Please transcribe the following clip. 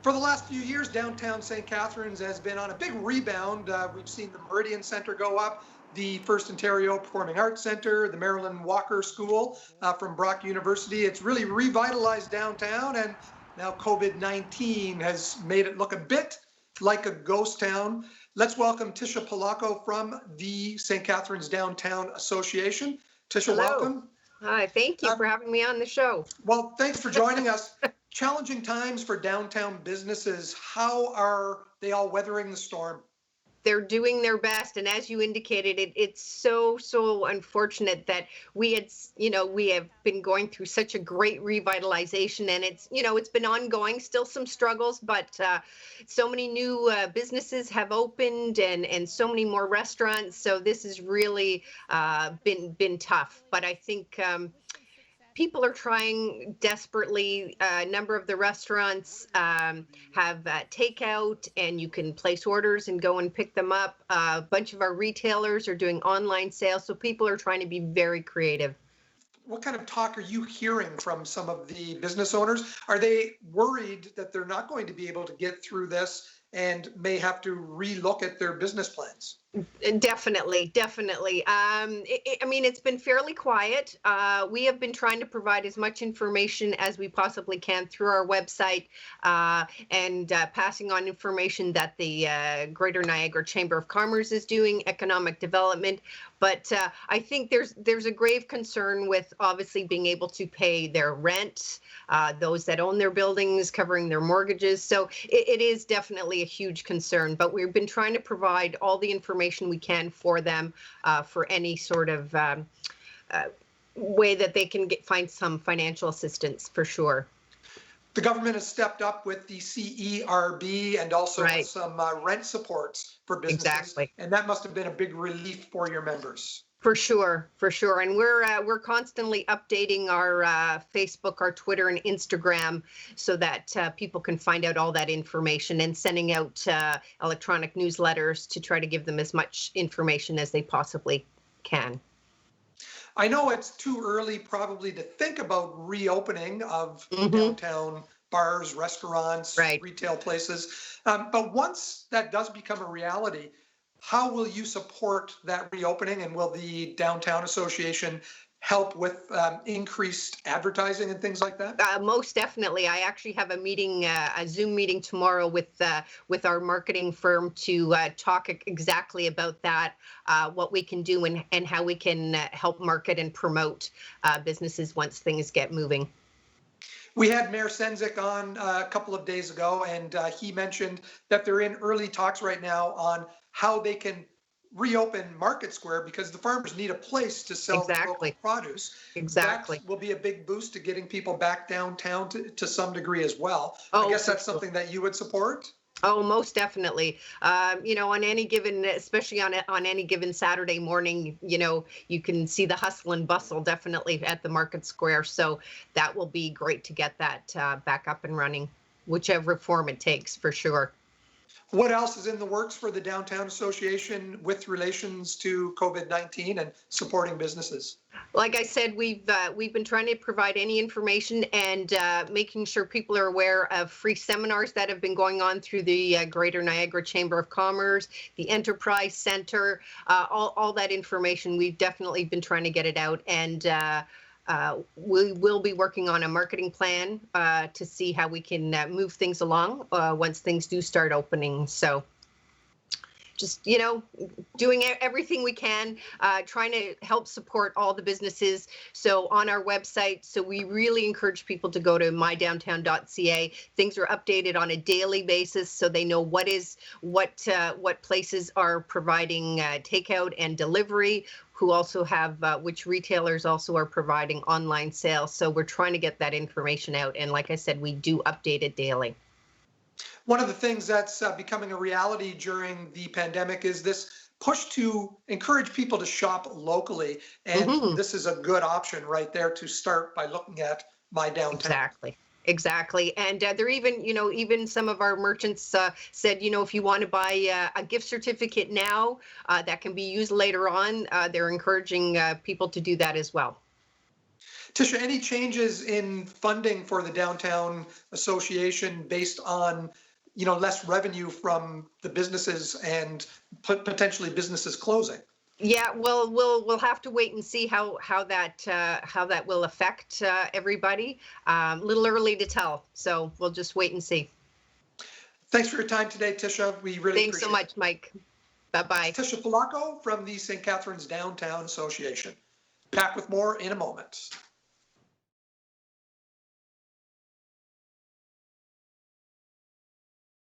For the last few years, downtown St. Catharines has been on a big rebound. We've seen the Meridian Center go up, the First Ontario Performing Arts Center, the Marilyn Walker School from Brock University. It's really revitalized downtown, and now COVID-19 has made it look a bit like a ghost town. Let's welcome Tisha Polocko from the St. Catharines Downtown Association. Tisha, Hello. welcome. Hi, thank you for having me on the show. Well, thanks for joining us. Challenging times for downtown businesses. How are they all weathering the storm? They're doing their best, and as you indicated, it's so unfortunate that we have been going through such a great revitalization, and it's been ongoing, still some struggles, but so many new businesses have opened, and so many more restaurants. So this has really been tough, but I think people are trying desperately. A number of the restaurants have takeout, and you can place orders and go and pick them up. A bunch of our retailers are doing online sales, so people are trying to be very creative. What kind of talk are you hearing from some of the business owners? Are they worried that they're not going to be able to get through this and may have to relook at their business plans? Definitely. It's been fairly quiet. We have been trying to provide as much information as we possibly can through our website, and passing on information that the Greater Niagara Chamber of Commerce is doing, economic development. But I think there's a grave concern with obviously being able to pay their rent, those that own their buildings, covering their mortgages. So it is definitely a huge concern, but we've been trying to provide all the information we can for them, for any sort of way that they can find some financial assistance, for sure. The government has stepped up with the CERB and also some rent supports for businesses. Exactly. And that must have been a big relief for your members. For sure. And we're constantly updating our Facebook, our Twitter, and Instagram so that people can find out all that information, and sending out electronic newsletters to try to give them as much information as they possibly can. I know it's too early probably to think about reopening of downtown bars, restaurants, retail places. But once that does become a reality, how will you support that reopening, and will the Downtown Association help with increased advertising and things like that? Most definitely. I actually have a Zoom meeting tomorrow with our marketing firm to talk exactly about that, what we can do and how we can help market and promote businesses once things get moving. We had Mayor Sendzik on a couple of days ago, and he mentioned that they're in early talks right now on how they can reopen Market Square, because the farmers need a place to sell local produce. Exactly. That will be a big boost to getting people back downtown to some degree as well. I guess that's something that you would support? Oh, most definitely. On any given, especially on any given Saturday morning, you can see the hustle and bustle definitely at the Market Square. So that will be great to get that back up and running, whichever form it takes, for sure. What else is in the works for the Downtown Association with relations to COVID-19 and supporting businesses? Like I said, we've been trying to provide any information and making sure people are aware of free seminars that have been going on through the Greater Niagara Chamber of Commerce, the Enterprise Center, all that information. We've definitely been trying to get it out, and we will be working on a marketing plan to see how we can move things along once things do start opening. So just, doing everything we can, trying to help support all the businesses. So on our website, so we really encourage people to go to mydowntown.ca. Things are updated on a daily basis, so they know what places are providing takeout and delivery, who also have, which retailers also are providing online sales. So we're trying to get that information out. And like I said, we do update it daily. One of the things that's becoming a reality during the pandemic is this push to encourage people to shop locally. And this is a good option right there to start by looking at My Downtown. Exactly. And they're even some of our merchants said, if you want to buy a gift certificate now that can be used later on, they're encouraging people to do that as well. Tisha, any changes in funding for the downtown association based on, less revenue from the businesses and potentially businesses closing? Yeah, well, we'll have to wait and see how that will affect everybody. A little early to tell, so we'll just wait and see. Thanks for your time today, Tisha. We really Thanks so appreciate it. much, Mike. Bye-bye. Tisha Polocko from the St. Catharines Downtown Association. Back with more in a moment.